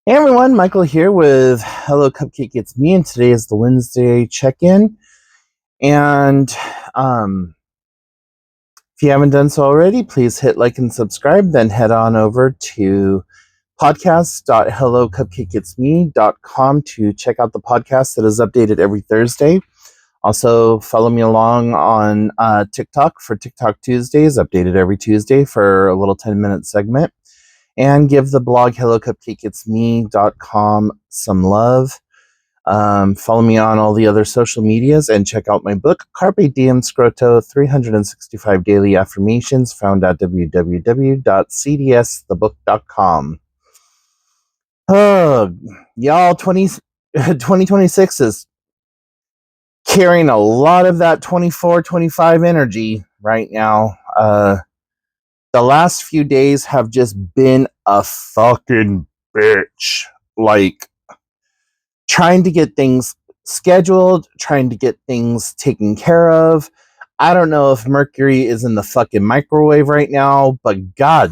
Hey everyone, Michael here with Hello Cupcake It's Me, and today is the Wednesday check-in. And if you haven't done so already, please hit like and subscribe, then head on over to podcast.hellocupcakeitsme.com to check out the podcast that is updated every Thursday. Also, follow me along on TikTok for TikTok Tuesdays, updated every Tuesday for a little 10-minute segment. And give the blog hellocupcakeitsme.com some love. Follow me on all the other social medias and check out my book, Carpe Diem Scroto 365 Daily Affirmations, found at www.cdsthebook.com. Oh, y'all, 2026 is carrying a lot of that 24, 25 energy right now. The last few days have just been a fucking bitch. Like, trying to get things scheduled, trying to get things taken care of. I don't know if Mercury is in the fucking microwave right now, but god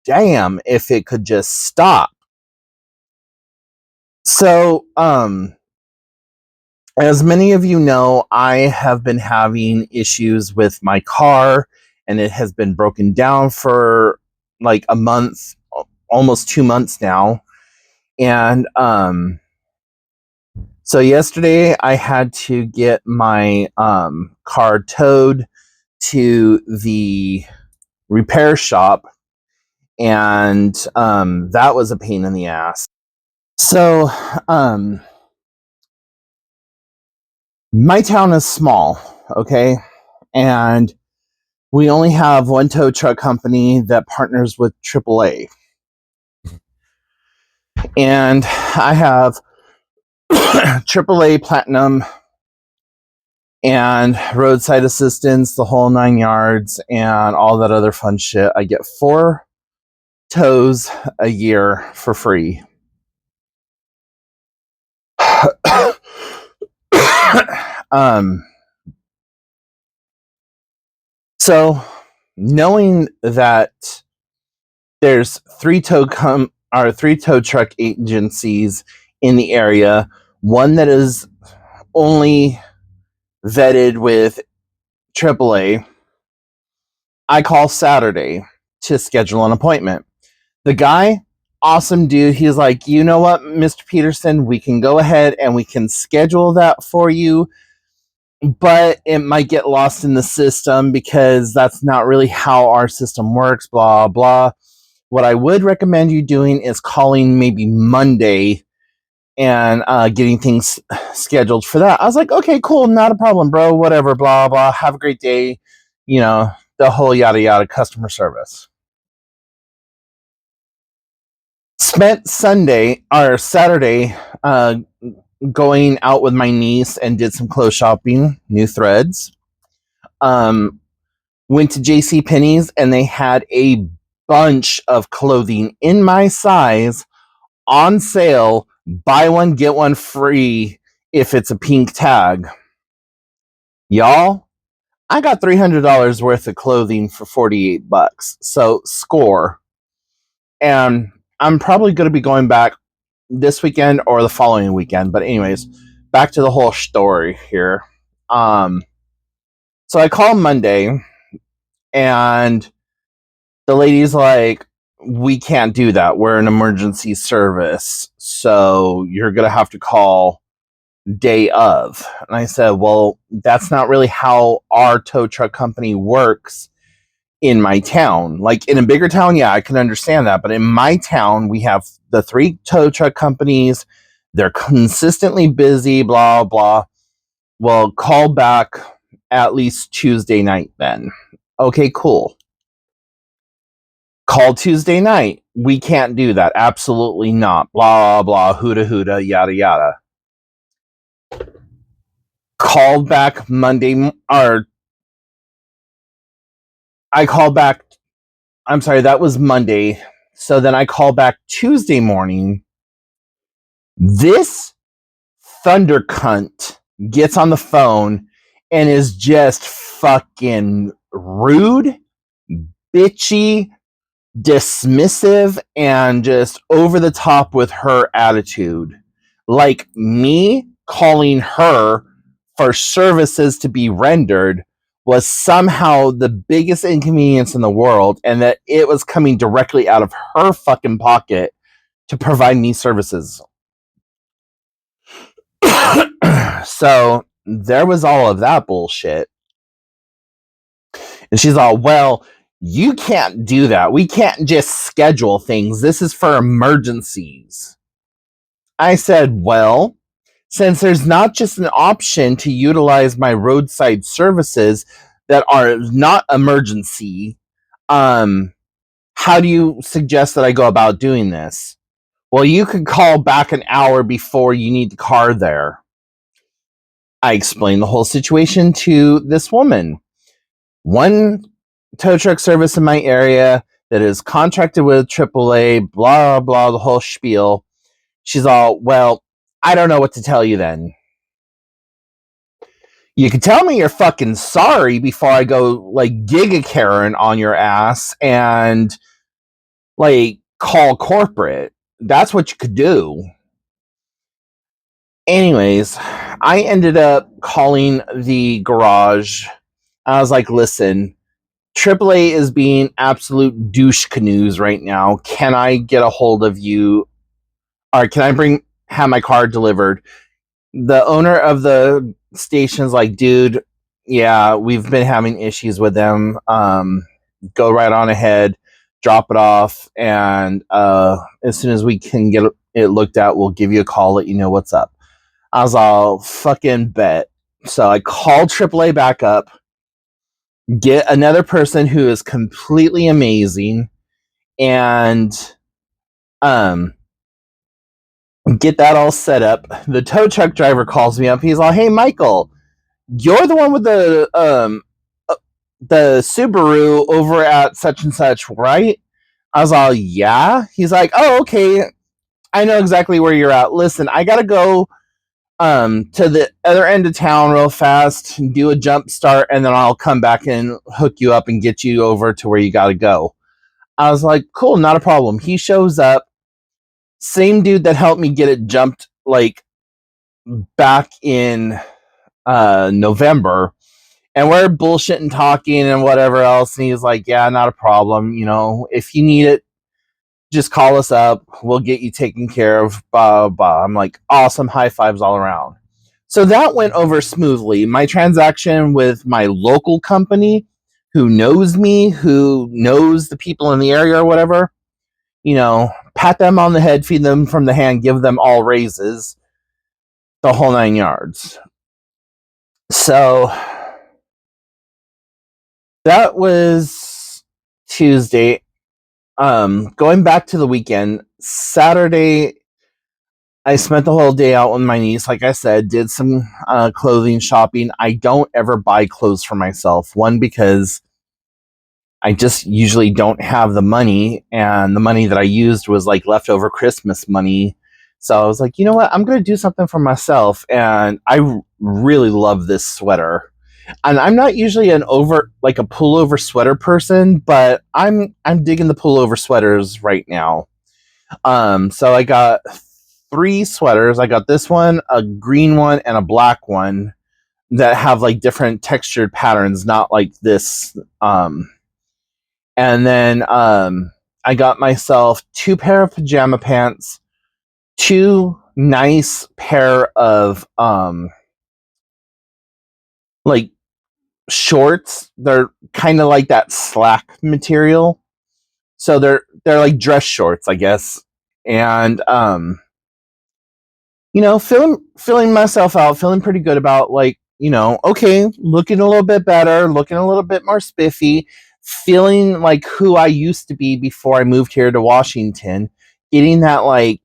damn if it could just stop. So, as many of you know, I have been having issues with my car, and it has been broken down for like a month, almost 2 months now. And so yesterday I had to get my car towed to the repair shop, and that was a pain in the ass. So my town is small, okay? And we only have one tow truck company that partners with AAA. And I have AAA Platinum and roadside assistance, the whole 9 yards, and all that other fun shit. I get 4 tows a year for free. So knowing that there's 3 tow truck agencies in the area, one that is only vetted with AAA, I call Saturday to schedule an appointment. The guy, awesome dude, he's like, you know what, Mr. Peterson, we can go ahead and we can schedule that for you, but it might get lost in the system because that's not really how our system works, blah, blah. What I would recommend you doing is calling maybe Monday and getting things scheduled for that. I was like, okay, cool, not a problem, bro, whatever, blah, blah, have a great day, the whole yada, yada customer service. Spent Saturday going out with my niece and did some clothes shopping, new threads. Went to JCPenney's and they had a bunch of clothing in my size on sale. Buy one, get one free if it's a pink tag. Y'all, I got $300 worth of clothing for $48. So score. And I'm probably going to be going back this weekend or the following weekend. But anyways, back to the whole story here. So I call Monday, and the lady's like, we can't do that. We're an emergency service. So you're going to have to call day of. And I said, well, that's not really how our tow truck company works in my town. Like in a bigger town, yeah, I can understand that. But in my town, we have the 3 tow truck companies. They're consistently busy, blah, blah. Well, call back at least Tuesday night then. Okay, cool. Call Tuesday night. We can't do that. Absolutely not. Blah, blah, huda, huda, yada, yada. Called back Monday, or I called back, I'm sorry, that was Monday. So then I call back Tuesday morning. This thunder cunt gets on the phone and is just fucking rude, bitchy, dismissive and just over the top with her attitude. Like me calling her for services to be rendered was somehow the biggest inconvenience in the world, and that it was coming directly out of her fucking pocket to provide me services. So there was all of that bullshit. And she's all, well, you can't do that. We can't just schedule things. This is for emergencies. I said, well, since there's not just an option to utilize my roadside services that are not emergency, how do you suggest that I go about doing this? Well, you could call back an hour before you need the car there. I explained the whole situation to this woman. One tow truck service in my area that is contracted with AAA, blah, blah, the whole spiel. She's all, well, I don't know what to tell you then. You can tell me you're fucking sorry before I go, like, Giga Karen on your ass and, like, call corporate. That's what you could do. Anyways, I ended up calling the garage. I was like, listen, AAA is being absolute douche canoes right now. Can I get a hold of you? Or can I have my car delivered? The owner of the station's like, dude, yeah, we've been having issues with them. Go right on ahead, drop it off, and as soon as we can get it looked at, we'll give you a call, let you know what's up. I was all, fucking bet. So I called AAA back up, get another person who is completely amazing, and get that all set up. The tow truck driver calls me up. He's like, hey, Michael, you're the one with the Subaru over at such and such, right? I was all, yeah. He's like, oh, okay. I know exactly where you're at. Listen, I gotta go to the other end of town real fast, do a jump start, and then I'll come back and hook you up and get you over to where you gotta go. I was like, cool, not a problem. He shows up. Same dude that helped me get it jumped, like, back in November. And we're bullshitting, talking, and whatever else. And he's like, yeah, not a problem. You know, if you need it, just call us up. We'll get you taken care of. Blah, blah. I'm like, awesome. High fives all around. So that went over smoothly. My transaction with my local company, who knows me, who knows the people in the area or whatever, you know, pat them on the head, feed them from the hand, give them all raises, the whole 9 yards. So that was Tuesday. Going back to the weekend, Saturday, I spent the whole day out with my niece. Like I said, did some clothing shopping. I don't ever buy clothes for myself. One, because I just usually don't have the money, and the money that I used was like leftover Christmas money. So I was like, you know what? I'm going to do something for myself, and I really love this sweater. And I'm not usually a pullover sweater person, but I'm digging the pullover sweaters right now. So I got 3 sweaters. I got this one, a green one, and a black one that have like different textured patterns, not like this. And then I got myself 2 pair of pajama pants, 2 nice pair of like shorts. They're kind of like that slack material, so they're like dress shorts, I guess. And you know, feeling myself out, feeling pretty good about, like, you know, okay, looking a little bit better, looking a little bit more spiffy, feeling like who I used to be before I moved here to Washington, getting that, like,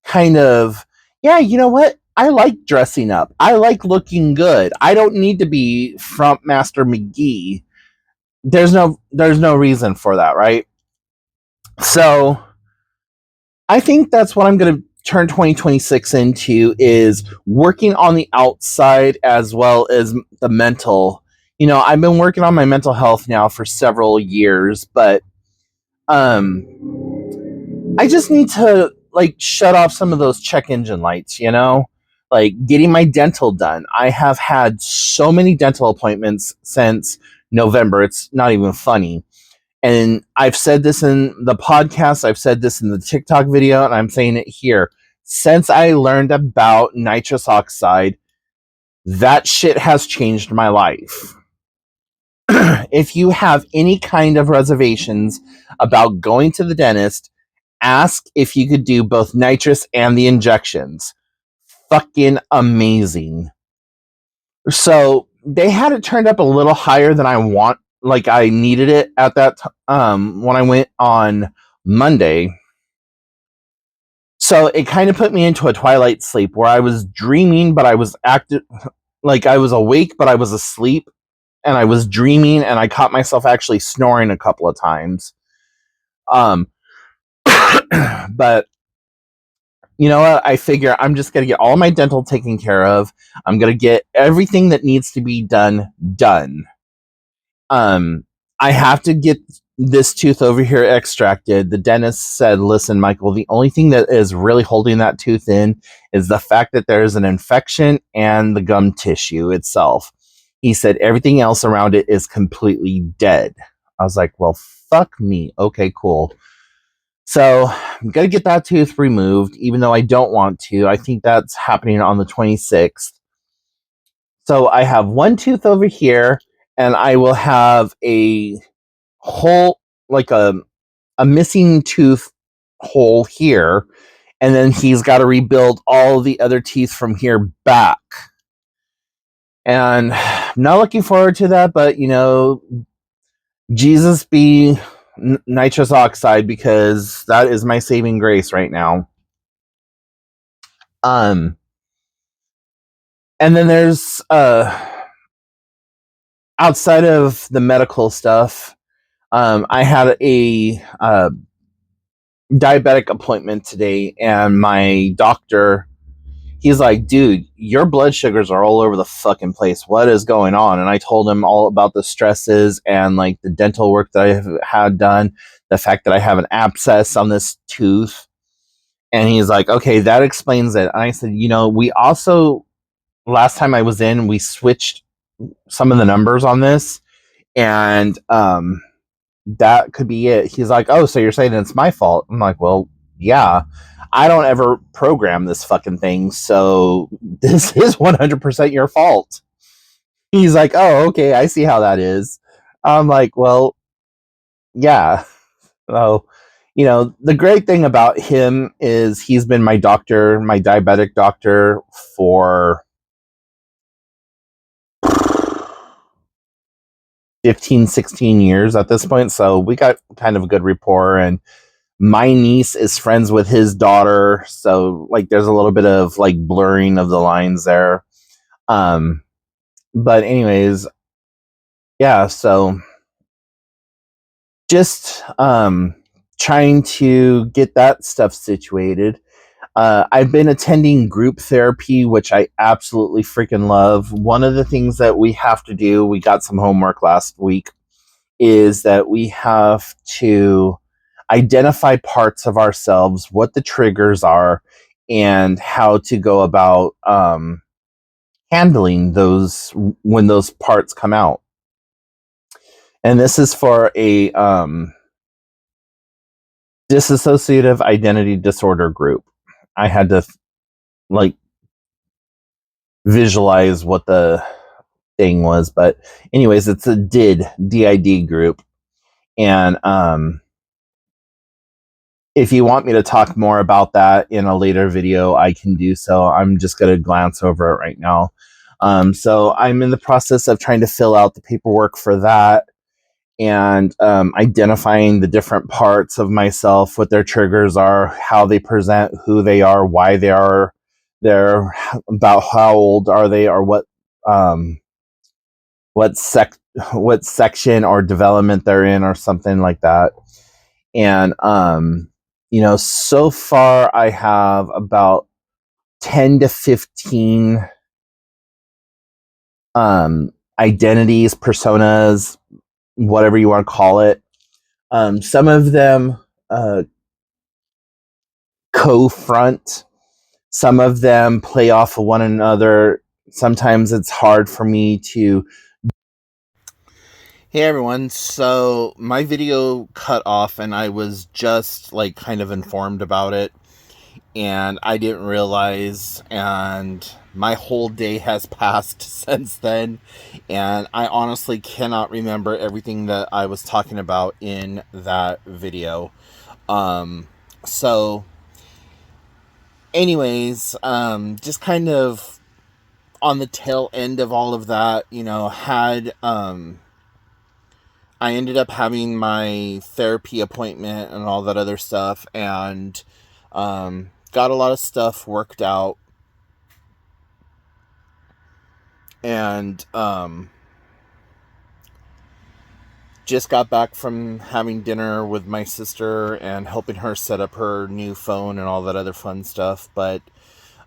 kind of, yeah, you know what? I like dressing up. I like looking good. I don't need to be Front Master McGee. There's no reason for that, right? So I think that's what I'm going to turn 2026 into, is working on the outside as well as the mental. You know, I've been working on my mental health now for several years, but I just need to like shut off some of those check engine lights, like getting my dental done. I have had so many dental appointments since November. It's not even funny. And I've said this in the podcast, I've said this in the TikTok video, and I'm saying it here. Since I learned about nitrous oxide, that shit has changed my life. If you have any kind of reservations about going to the dentist, ask if you could do both nitrous and the injections. Fucking amazing. So they had it turned up a little higher than I needed it at that when I went on Monday. So it kind of put me into a twilight sleep where I was dreaming, but I was active, like I was awake, but I was asleep, and I was dreaming, and I caught myself actually snoring a couple of times. But you know what? I figure I'm just going to get all my dental taken care of. I'm going to get everything that needs to be done. I have to get this tooth over here extracted. The dentist said, listen, Michael, the only thing that is really holding that tooth in is the fact that there is an infection and the gum tissue itself. He said everything else around it is completely dead. I was like, well, fuck me. Okay, cool. So I'm going to get that tooth removed, even though I don't want to. I think that's happening on the 26th. So I have one tooth over here, and I will have a hole, like a missing tooth hole here. And then he's got to rebuild all the other teeth from here back. And I'm not looking forward to that, but, Jesus be nitrous oxide, because that is my saving grace right now. And then there's outside of the medical stuff, I had a diabetic appointment today, and my doctor, he's like, dude, your blood sugars are all over the fucking place. What is going on? And I told him all about the stresses and like the dental work that I have had done, the fact that I have an abscess on this tooth. And he's like, okay, that explains it. And I said, we also, last time I was in, we switched some of the numbers on this, and that could be it. He's like, oh, so you're saying it's my fault? I'm like, well, yeah. I don't ever program this fucking thing, so this is 100% your fault. He's like, oh, okay, I see how that is. I'm like, well, yeah. So, the great thing about him is he's been my doctor, my diabetic doctor, for 15, 16 years at this point. So we got kind of a good rapport, and my niece is friends with his daughter. So like there's a little bit of like blurring of the lines there. But anyways, yeah, so just trying to get that stuff situated. I've been attending group therapy, which I absolutely freaking love. One of the things that we have to do, we got some homework last week, is that we have to identify parts of ourselves, what the triggers are, and how to go about handling those when those parts come out. And this is for a dissociative identity disorder group. I had to like visualize what the thing was, but anyways, it's a DID group. And if you want me to talk more about that in a later video, I can do so. I'm just going to glance over it right now. So I'm in the process of trying to fill out the paperwork for that, and identifying the different parts of myself, what their triggers are, how they present, who they are, why they are there, about how old are they, or what section or development they're in, or something like that. And so far I have about 10 to 15 identities, personas, whatever you want to call it, Some of them co-front. Some of them play off of one another. Sometimes it's hard for me to. Hey everyone, so my video cut off and I was just like kind of informed about it and I didn't realize, and my whole day has passed since then, and I honestly cannot remember everything that I was talking about in that video. So anyways, just kind of on the tail end of all of that, I ended up having my therapy appointment and all that other stuff, and got a lot of stuff worked out, and just got back from having dinner with my sister and helping her set up her new phone and all that other fun stuff. But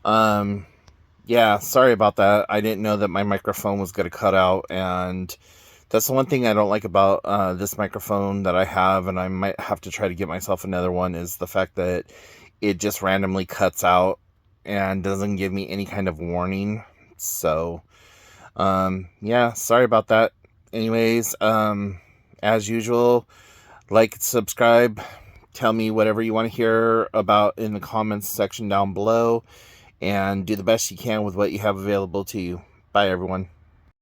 yeah, sorry about that. I didn't know that my microphone was going to cut out, and that's the one thing I don't like about this microphone that I have, and I might have to try to get myself another one, is the fact that it just randomly cuts out and doesn't give me any kind of warning. So, yeah, sorry about that. Anyways, as usual, like, subscribe, tell me whatever you want to hear about in the comments section down below, and do the best you can with what you have available to you. Bye, everyone.